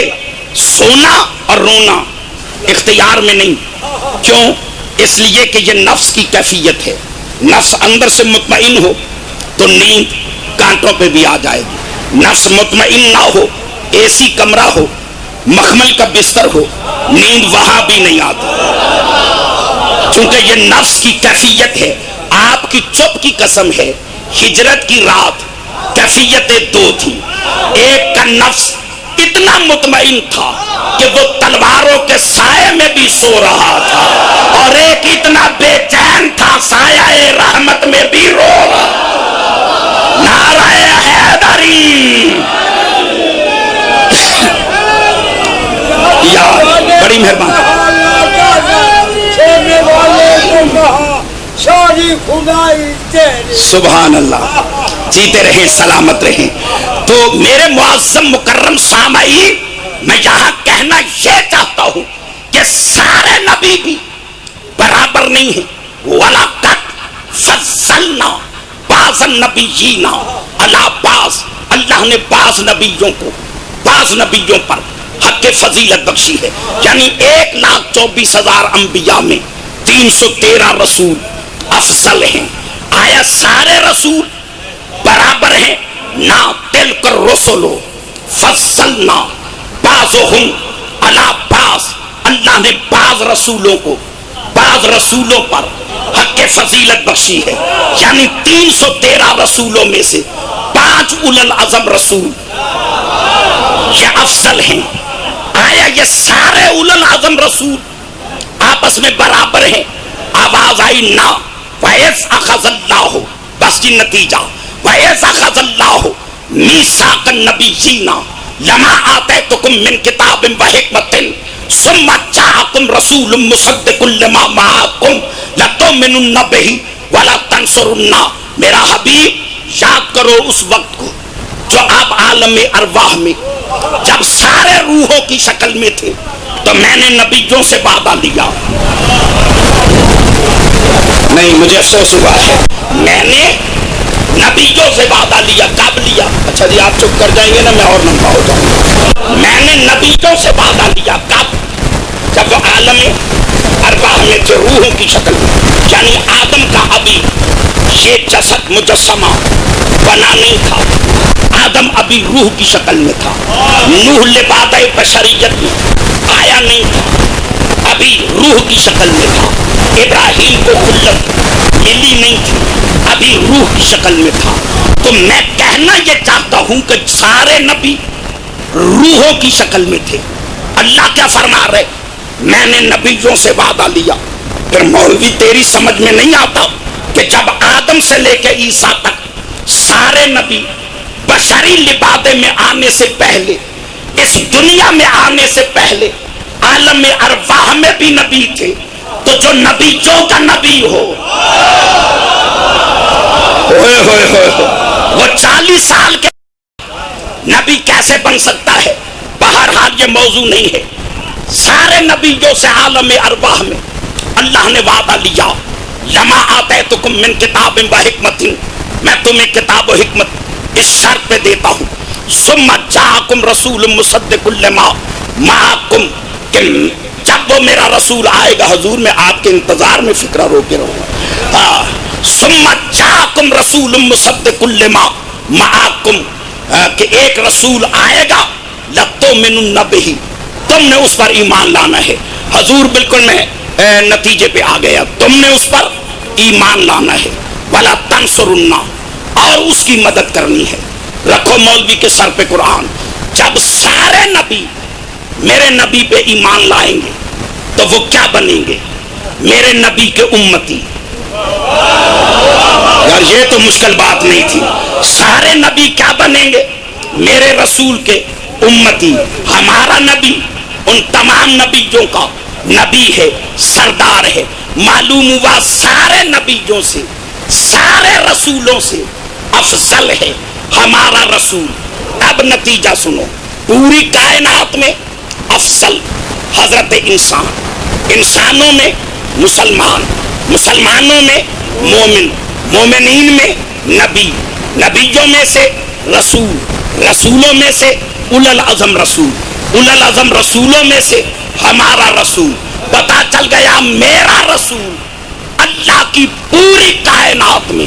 سونا اور رونا اختیار میں نہیں. کیوں؟ اس لیے کہ یہ نفس کی کیفیت ہے. نفس اندر سے مطمئن ہو تو نیند کانٹوں پہ بھی آ جائے گی. نفس مطمئن نہ ہو، اے سی کمرہ ہو، مخمل کا بستر ہو، نیند وہاں بھی نہیں آتی. چونکہ یہ نفس کی کیفیت ہے. آپ کی چپ کی قسم ہے، ہجرت کی رات کیفیتیں دو تھی. ایک کا نفس اتنا مطمئن تھا کہ وہ تلواروں کے سائے میں بھی سو رہا تھا، اور ایک اتنا بے چین تھا سایہ رحمت میں بھی رو رہا. نعرہ حیدری. یار بڑی مہربانی. سبحان اللہ. جیتے رہیں، سلامت رہیں. تو میرے معظم مکرم سامعین، میں یہاں کہنا یہ چاہتا ہوں کہ سارے نبی بھی برابر نہیں ہیں. وَلَقَدْ فَضَّلْنَا بَعْضَ النَّبِيِّينَ عَلَىٰ بَعْضٍ. اللہ نے بعض نبیوں کو بعض نبیوں پر حق فضیلت بخشی ہے. یعنی 1,24,000 انبیاء میں 313 رسول افضل ہیں. آیا سارے رسول برابر ہیں؟ نہ. تلک الرسل فضلنا بعضهم علی بعض. اللہ نے بعض رسولوں کو بعض رسولوں پر حق فضیلت بخشی ہے. یعنی 313 رسولوں میں سے 5 اولو العزم رسول یہ افضل ہیں. آیا یہ سارے اولو العزم رسول آپس میں برابر ہیں؟ آواز آئی نہ. وَإِذْ أَخَذَ اللَّهُ. بس جی نتیجہ. وَإِذْ أَخَذَ اللَّهُ مِيثَاقَ النَّبِيِّينَ لَمَا آتَيْتُكُم مِّن كِتَابٍ وَحِكْمَةٍ ثُمَّ جَاءَكُمْ رَسُولٌ مُّصَدِّقٌ لِّمَا مَعَكُمْ لَتُؤْمِنُنَّ بِهِ وَلَتَنصُرُنَّهُ. میرا حبیب یاد کرو اس وقت کو جو آپ عالم ارواح میں جب سارے روحوں کی شکل میں تھے تو میں نے نبیوں سے وعدہ لیا. نہیں مجھے افسوس ہوا ہے. میں نے نبیوں سے وعدہ لیا. کب لیا؟ اچھا جی آپ چپ کر جائیں گے نا میں اور لمبا ہو جاؤں گا. میں نے نبیوں سے وعدہ لیا. کب؟ جب وہ عالم ارواح میں تھے روحوں کی شکل میں. یعنی آدم کا ابھی یہ جسد مجسمہ بنا نہیں تھا. آدم ابھی روح کی شکل میں تھا. نوح لبادہ بشریت میں آیا نہیں تھا، ابھی روح کی شکل میں تھا. ابراہیم کو کلت ملی نہیں تھی، ابھی روح کی شکل میں تھا. تو میں کہنا یہ چاہتا ہوں کہ سارے نبی روحوں کی شکل میں تھے. اللہ کیا فرما رہے؟ میں نے نبیوں سے وعدہ لیا. پھر مولوی تیری سمجھ میں نہیں آتا کہ جب آدم سے لے کے عیسیٰ تک سارے نبی بشری لبادے میں آنے سے پہلے، اس دنیا میں آنے سے پہلے عالم ارواح میں بھی نبی تھے. تو جو نبیوں کا نبی ہو وہ 40 سال کے نبی کیسے بن سکتا ہے؟ بہرحال یہ موضوع نہیں ہے. سارے نبیوں سے عالم ارواح میں اللہ نے وعدہ لیا. لما آتیتکم من کتاب و حکمت، میں تمہیں کتاب و حکمت اس شرط پہ دیتا ہوں. ثم جاءکم رسول مصدق لما معکم، کہ جب وہ میرا رسول آئے گا حضور میں آپ کے انتظار میں فکرہ رو کے رہوں گا. ثم جاءکم رسول مصدق لما معکم، کہ ایک رسول آئے گا لتؤمنن بہ، تم نے اس پر ایمان لانا ہے. حضور بالکل میں نتیجے پہ آ گیا. تم نے اس پر ایمان لانا ہے. ولا تنصرن، اور اس کی مدد کرنی ہے. رکھو مولوی کے سر پہ قرآن. جب سارے نبی میرے نبی پہ ایمان لائیں گے تو وہ کیا بنیں گے؟ میرے نبی کے امتی. یار یہ تو مشکل بات نہیں تھی. سارے نبی کیا بنیں گے؟ میرے رسول کے امتی. ہمارا نبی ان تمام نبیوں کا نبی ہے، سردار ہے. معلوم ہوا سارے نبیوں سے، سارے رسولوں سے افضل ہے ہمارا رسول. اب نتیجہ سنو, پوری کائنات میں افضل حضرت انسان, انسانوں میں مسلمان, مسلمانوں میں مومن, مومنین میں نبی, نبیوں میں سے رسول, رسولوں میں سے اولو العزم رسول, اولو العزم رسولوں میں سے ہمارا رسول. پتا چل گیا میرا رسول اللہ کی پوری کائنات میں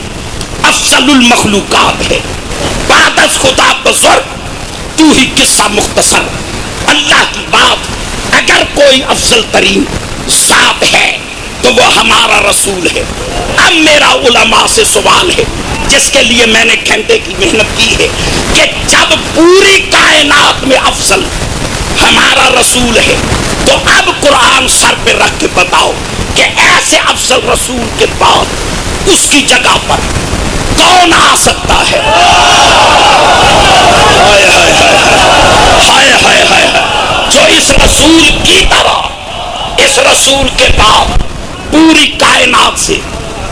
افضل المخلوقات ہے. بعد از خدا بزرگ تو ہی قصہ مختصر. اللہ کی بات, اگر کوئی افضل ترین ذات ہے تو وہ ہمارا رسول ہے. اب میرا علماء سے سوال ہے, جس کے لیے میں نے گھنٹے کی محنت کی ہے, کہ جب پوری کائنات میں افضل ہمارا رسول ہے تو اب قرآن سر پہ رکھ کے بتاؤ کہ ایسے افضل رسول کے بعد اس کی جگہ پر کون آ سکتا ہے؟ ہائے ہائے ہائے ہائے ہائے, جو اس رسول کی طرح اس رسول کے بعد پوری کائنات سے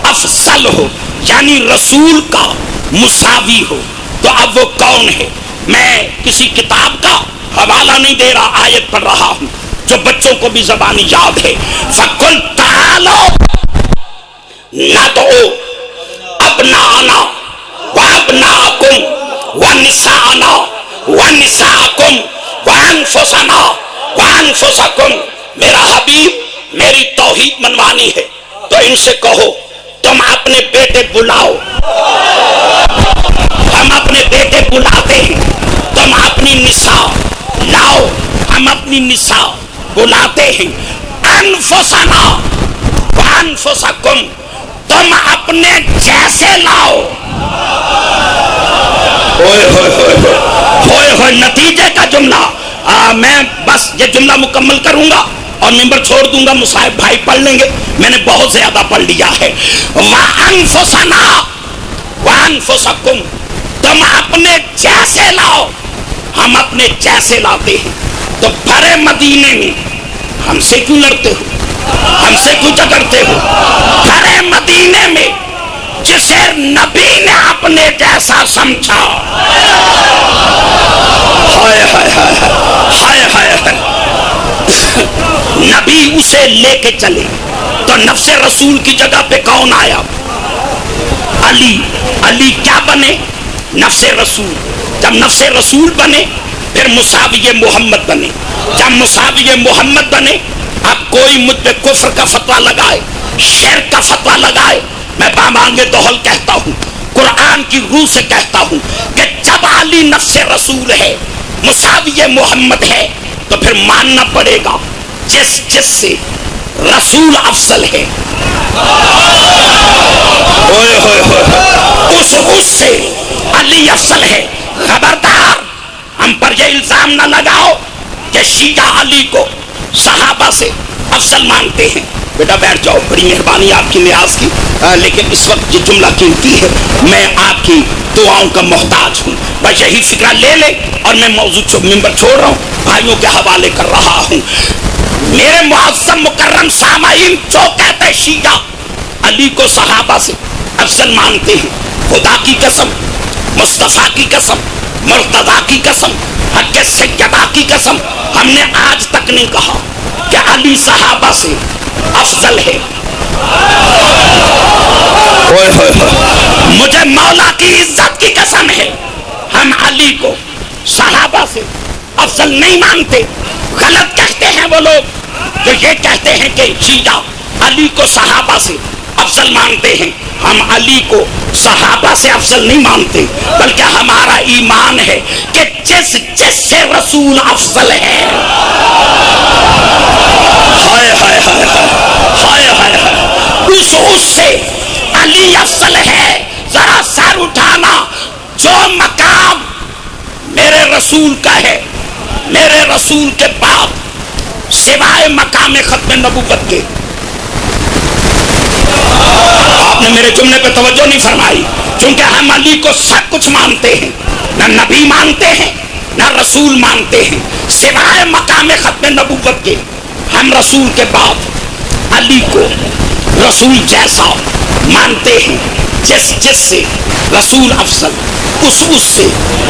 افضل ہو, یعنی رسول کا مساوی ہو, تو اب وہ کون ہے؟ میں کسی کتاب کا حوالہ نہیں دے رہا, آیت پڑھ رہا ہوں جو بچوں کو بھی زبانی یاد ہے. فَقُلْ تَعَالَوْا نَدْعُو أَبْنَاءَنَا وَأَبْنَاءَكُمْ وَنِسَاءَنَا وَنِسَاءَكُمْ وَأَنفُسَنَا وَأَنفُسَكُمْ. میرا حبیب میری توحید منوانی ہے تو ان سے کہو تم اپنے بیٹے بلاؤ, ہم اپنے بیٹے بلاتے ہیں. تم اپنی نساء لاؤ, ہم اپنی نساء بلاتے ہیں. انفسنا وانفسکم, تم اپنے جیسے لاؤ. ہوئے ہوئے ہوئے ہوئے ہوئے, نتیجے کا جملہ. میں بس یہ جملہ مکمل کروں گا اور ممبر چھوڑ دوں گا, مصاحب بھائی پڑھ لیں گے, میں نے بہت زیادہ پڑھ لیا ہے. وانفسنا وانفسکم, تم اپنے جیسے لاؤ, ہم اپنے جیسے لاتے ہیں. تو بھرے مدینے میں ہم سے کیوں لڑتے ہو, ہم سے کیوں جھگڑتے ہو؟ بھرے مدینے میں جسے نبی نے اپنے جیسا سمجھا, ہائے ہائے ہائے ہائے ہائے, نبی اسے لے کے چلے تو نفس رسول کی جگہ پہ کون آیا؟ علی. علی کیا بنے؟ نفس رسول. جب نفس رسول بنے پھر مساوی محمد بنے. جب مساوی محمد بنے, اب کوئی مجھ پہ کفر کا فتویٰ لگائے, شرک کا فتویٰ لگائے, میں بامانگے دہل کہتا ہوں, قرآن کی روح سے کہتا ہوں کہ جب علی نفس رسول ہے, مساوی محمد ہے, تو پھر ماننا پڑے گا جس جس سے رسول افضل ہے اس سے علی افضل ہے. خبردار ہم پر یہ الزام نہ لگاؤ کہ شیعہ علی کو صحابہ سے افضل مانتے ہیں. بیٹا بیٹھ جاؤ, بڑی مہربانی آپ کی نیاز کی, لیکن اس وقت یہ جملہ قیمتی ہے, میں آپ کی دعاؤں کا محتاج ہوں. بس یہی فکرہ لے لے اور میں موضوع ممبر چھوڑ رہا ہوں, بھائیوں کے حوالے کر رہا ہوں. میرے معظم مکرم سامعین, جو کہتے شیعہ علی کو صحابہ سے افضل مانتے ہیں, خدا کی قسم, مصطفیٰ کی قسم, مرتضیٰ کی قسم, حق سیدہ کی قسم, ہم نے آج تک نہیں کہا کہ علی صحابہ سے افضل ہے. مجھے مولا کی عزت کی قسم ہے, ہم علی کو صحابہ سے افضل نہیں مانتے. غلط کہتے ہیں وہ لوگ جو یہ کہتے ہیں کہ شیعہ علی کو صحابہ سے افضل مانتے ہیں. ہم علی کو صحابہ سے افضل نہیں مانتے, بلکہ ہمارا ایمان ہے کہ جس جس سے رسول افضل ہے. ہائے ہائے ہائے ہائے ہائے ہائے, اس سے علی افضل ہے. ذرا سر اٹھانا, جو مقام میرے رسول کا ہے, میرے رسول کے بعد سوائے مقام ختم نبوت کے. آپ نے میرے جملے پہ توجہ نہیں فرمائی, کیونکہ ہم علی کو سب کچھ مانتے ہیں, نہ نبی مانتے ہیں نہ رسول مانتے ہیں, سوائے مقام ختم نبوت کے. ہم رسول کے بعد علی کو رسول جیسا مانتے ہیں. جس سے رسول افضل، اس سے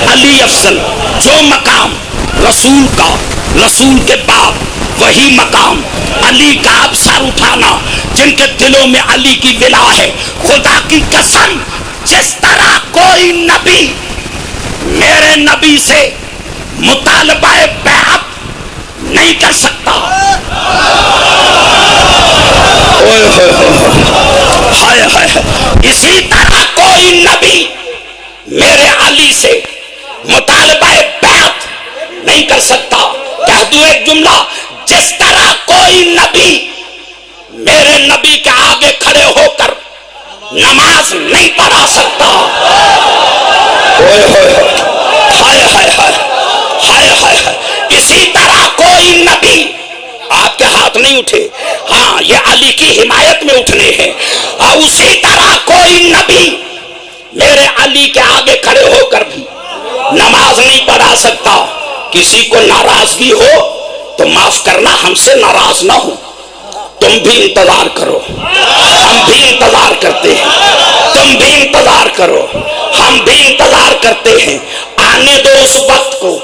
علی افضل. جو مقام رسول کا، رسول کے بعد وہی مقام علی کا. اب سر اٹھانا جن کے دلوں میں علی کی ولا ہے. خدا کی قسم جس طرح کوئی نبی میرے نبی سے مطالبہ بیعت نہیں کر سکتا، اسی طرح کوئی نبی میرے علی سے مطالبہ بیعت نہیں کر سکتا. کہہ دوں ایک جملہ، جس طرح کوئی نبی میرے نبی کے آگے کھڑے ہو کر نماز نہیں پڑھا سکتا. اسی طرح کوئی نبی، آپ کے ہاتھ نہیں اٹھے، ہاں یہ علی کی حمایت میں اٹھنے ہیں. اسی طرح کوئی نبی میرے علی کے آگے کھڑے ہو کر بھی نماز نہیں پڑھا سکتا. کسی کو ناراضگی ہو تو معاف کرنا، ہم سے ناراض نہ ہو. تم بھی انتظار کرو، ہم بھی انتظار کرتے ہیں. تم بھی انتظار کرو، ہم بھی انتظار کرتے ہیں. آنے دو اس وقت کو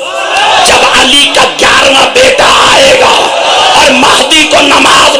جب علی کا 11واں بیٹا آئے گا اور مہدی کو نماز